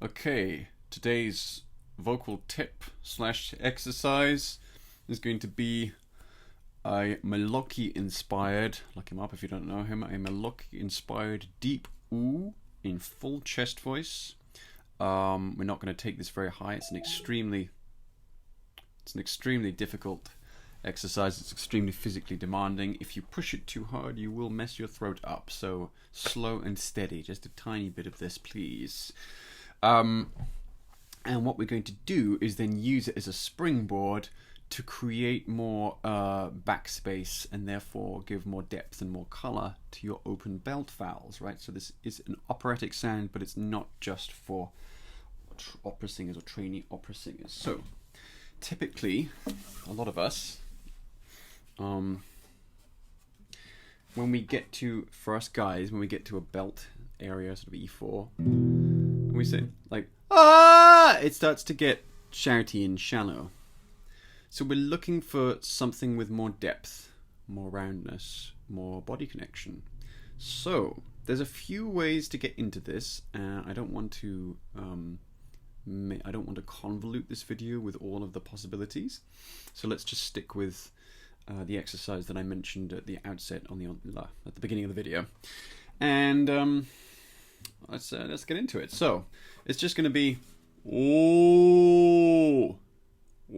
Okay, today's vocal tip slash exercise is going to be a Maloki inspired, look him up if you don't know him, a Maloki inspired deep ooh in full chest voice. We're not going to take this very high. It's an extremely difficult exercise. It's extremely physically demanding. If you push it too hard, you will mess your throat up. So slow and steady. Just a tiny bit of this, please. And what we're going to do is then use it as a springboard to create more backspace and therefore give more depth and more color to your open belt vowels, right? So this is an operatic sound, but it's not just for opera singers or trainee opera singers. So typically, a lot of us, when we get to, for us guys, when we get to a belt area, sort of E4, and we say like, ah, it starts to get shouty and shallow. So we're looking for something with more depth, more roundness, more body connection. So there's a few ways to get into this. I don't want to convolute this video with all of the possibilities. So let's just stick with the exercise that I mentioned at the outset at the beginning of the video, and let's get into it. So it's just going to be oh.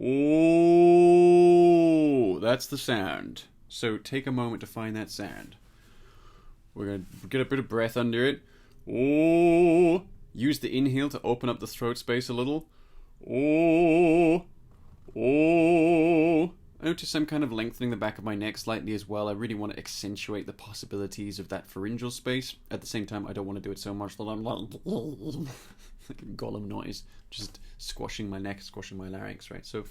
Oh, that's the sound. So take a moment to find that sound. We're going to get a bit of breath under it. Oh, use the inhale to open up the throat space a little. Oh, oh. Notice I'm kind of lengthening the back of my neck slightly as well. I really want to accentuate the possibilities of that pharyngeal space. At the same time, I don't want to do it so much that I'm like a Gollum noise, just squashing my neck, squashing my larynx, right? So,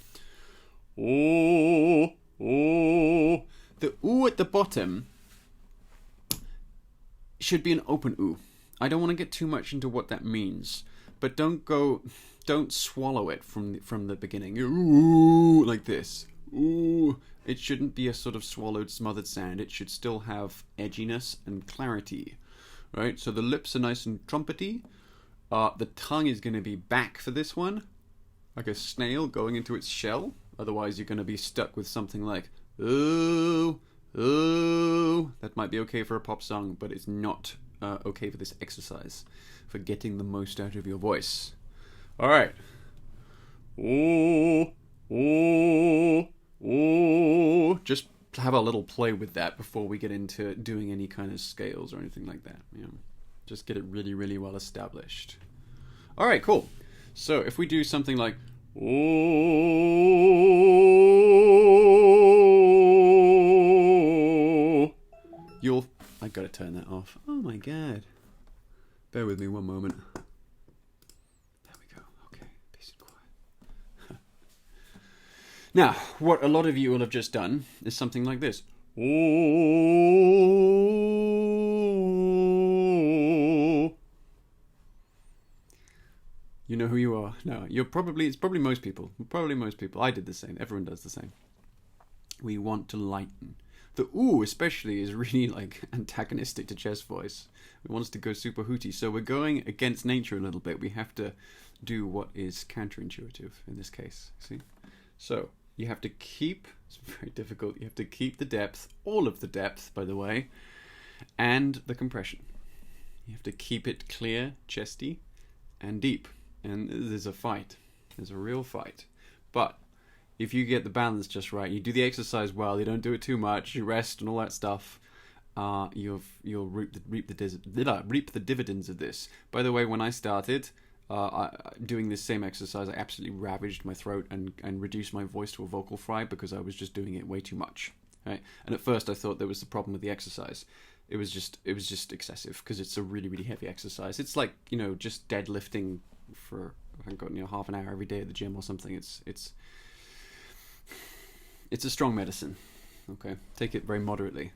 oh, oh. The ooh at the bottom should be an open ooh. I don't want to get too much into what that means, but don't swallow it from the beginning. Ooh, like this. Ooh. It shouldn't be a sort of swallowed, smothered sound. It should still have edginess and clarity, right? So the lips are nice and trumpety. The tongue is going to be back for this one, like a snail going into its shell. Otherwise, you're going to be stuck with something like, ooh, ooh. That might be okay for a pop song, but it's not okay for this exercise, for getting the most out of your voice. All right. Ooh, ooh, ooh. Just have a little play with that before we get into doing any kind of scales or anything like that. You know? Just get it really, really well established. All right, cool. So if we do something like, oh, I gotta turn that off. Oh my God. Bear with me one moment. There we go. Okay, peace and quiet. Now, what a lot of you will have just done is something like this. Oh. You know who you are. No, it's probably most people. I did the same. Everyone does the same. We want to lighten. The ooh especially is really like antagonistic to chest voice. It wants to go super hooty. So we're going against nature a little bit. We have to do what is counterintuitive in this case. See? So you have to keep, it's very difficult, you have to keep the depth, all of the depth, by the way, and the compression. You have to keep it clear, chesty, and deep. And there's a fight. There's a real fight. But if you get the balance just right, you do the exercise well, you don't do it too much, you rest and all that stuff, you'll reap the dividends of this. By the way, when I started doing this same exercise, I absolutely ravaged my throat and reduced my voice to a vocal fry because I was just doing it way too much. Right? And at first I thought there was the problem with the exercise. It was just excessive because it's a really, really heavy exercise. It's like, just deadlifting for half an hour every day at the gym or something. It's a strong medicine. Okay, take it very moderately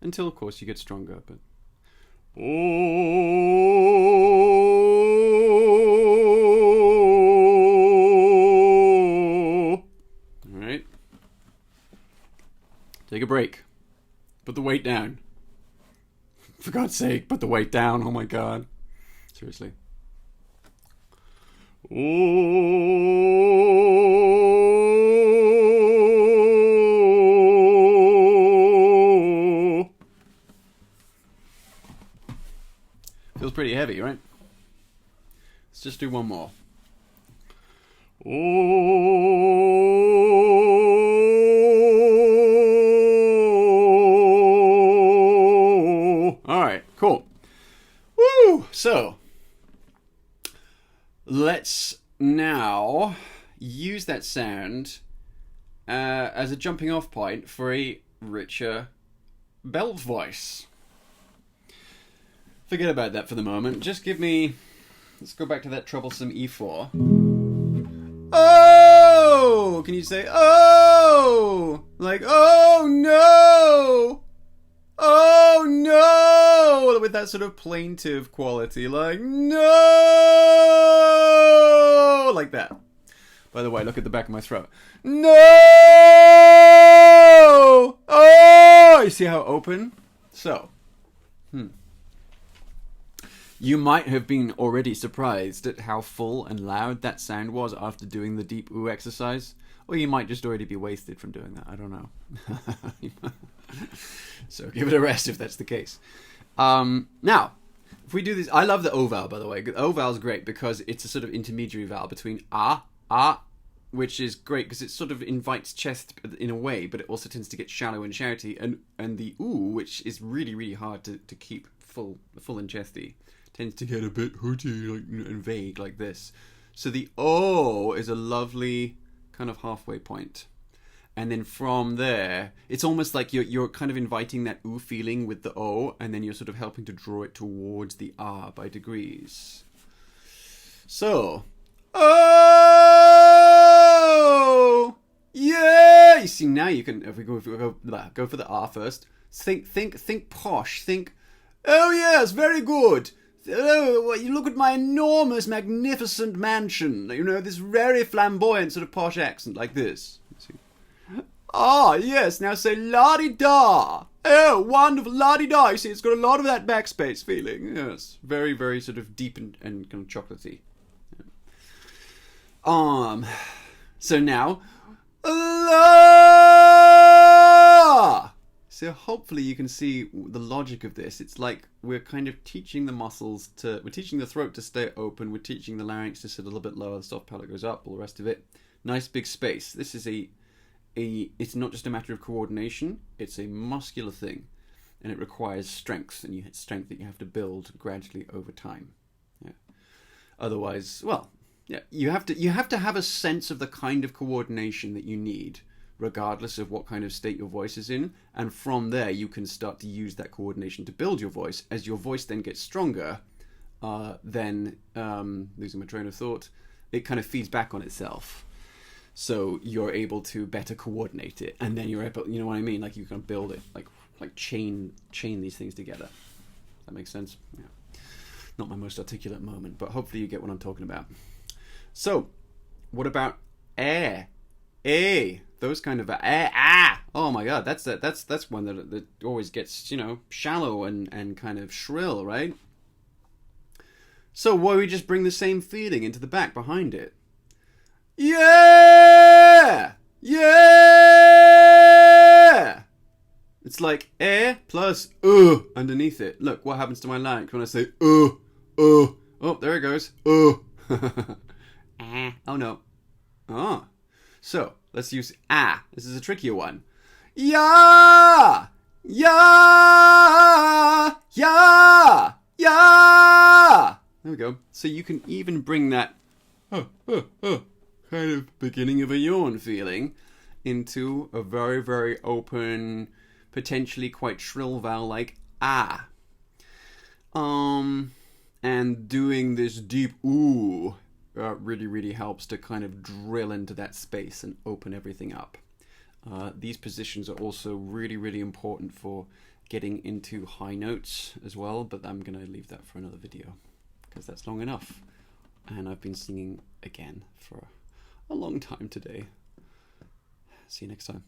until, of course, you get stronger. But all right, take a break. Put the weight down. For God's sake, put the weight down. Oh my God, seriously. Oh. Feels pretty heavy, right? Let's just do one more. Oh. All right, cool. Woo! So, let's now use that sound as a jumping off point for a richer belt voice. Forget about that for the moment. Just give me... Let's go back to that troublesome E4. Oh! Can you say, oh? Like, oh no! Oh no! With that sort of plaintive quality. Like, no! Like that. By the way, look at the back of my throat. No! Oh! You see how open? So, you might have been already surprised at how full and loud that sound was after doing the deep ooh exercise. Or you might just already be wasted from doing that. I don't know. So give it a rest if that's the case. Now, if we do this... I love the O vowel, by the way. The O vowel is great because it's a sort of intermediary vowel between ah, which is great because it sort of invites chest in a way, but it also tends to get shallow and shouty. And the ooh, which is really, really hard to keep full and chesty, tends to get a bit hooty and vague like this. So the O is a lovely kind of halfway point. And then from there, it's almost like you're kind of inviting that ooh feeling with the O, and then you're sort of helping to draw it towards the ah by degrees. So, oh, yeah. You see, now you can, if we go for the ah first. Think posh. Think, oh yes, very good. Oh, you look at my enormous, magnificent mansion. You know, this very flamboyant sort of posh accent like this. Ah, yes, now say la-di-da. Oh, wonderful, la-di-da. You see, it's got a lot of that backspace feeling. Yes, very, very sort of deep and kind of chocolatey. So now, la. So hopefully you can see the logic of this. It's like we're kind of teaching the muscles to... We're teaching the throat to stay open. We're teaching the larynx to sit a little bit lower. The soft palate goes up. All the rest of it. Nice big space. This is it's not just a matter of coordination. It's a muscular thing. And it requires strength. And strength that you have to build gradually over time. Yeah. Otherwise, well, yeah, you have to have a sense of the kind of coordination that you need, regardless of what kind of state your voice is in. And from there, you can start to use that coordination to build your voice. As your voice then gets stronger, then, losing my train of thought, it kind of feeds back on itself. So you're able to better coordinate it. And then you're able, you know what I mean? Like you can build it, like chain these things together. That makes sense? Yeah. Not my most articulate moment, but hopefully you get what I'm talking about. So, what about air? Those kind of oh my god, that's one that always gets, you know, shallow and kind of shrill, right? So why don't we just bring the same feeling into the back behind it? Yeah! It's like air plus underneath it. Look what happens to my larynx when I say oh, there it goes. Oh no. Oh. So, let's use ah. This is a trickier one. Yeah! There we go. So you can even bring that kind of beginning of a yawn feeling into a very, very open, potentially quite shrill vowel like ah. And doing this deep ooh really, really helps to kind of drill into that space and open everything up. These positions are also really, really important for getting into high notes as well, but I'm going to leave that for another video because that's long enough. And I've been singing again for a long time today. See you next time.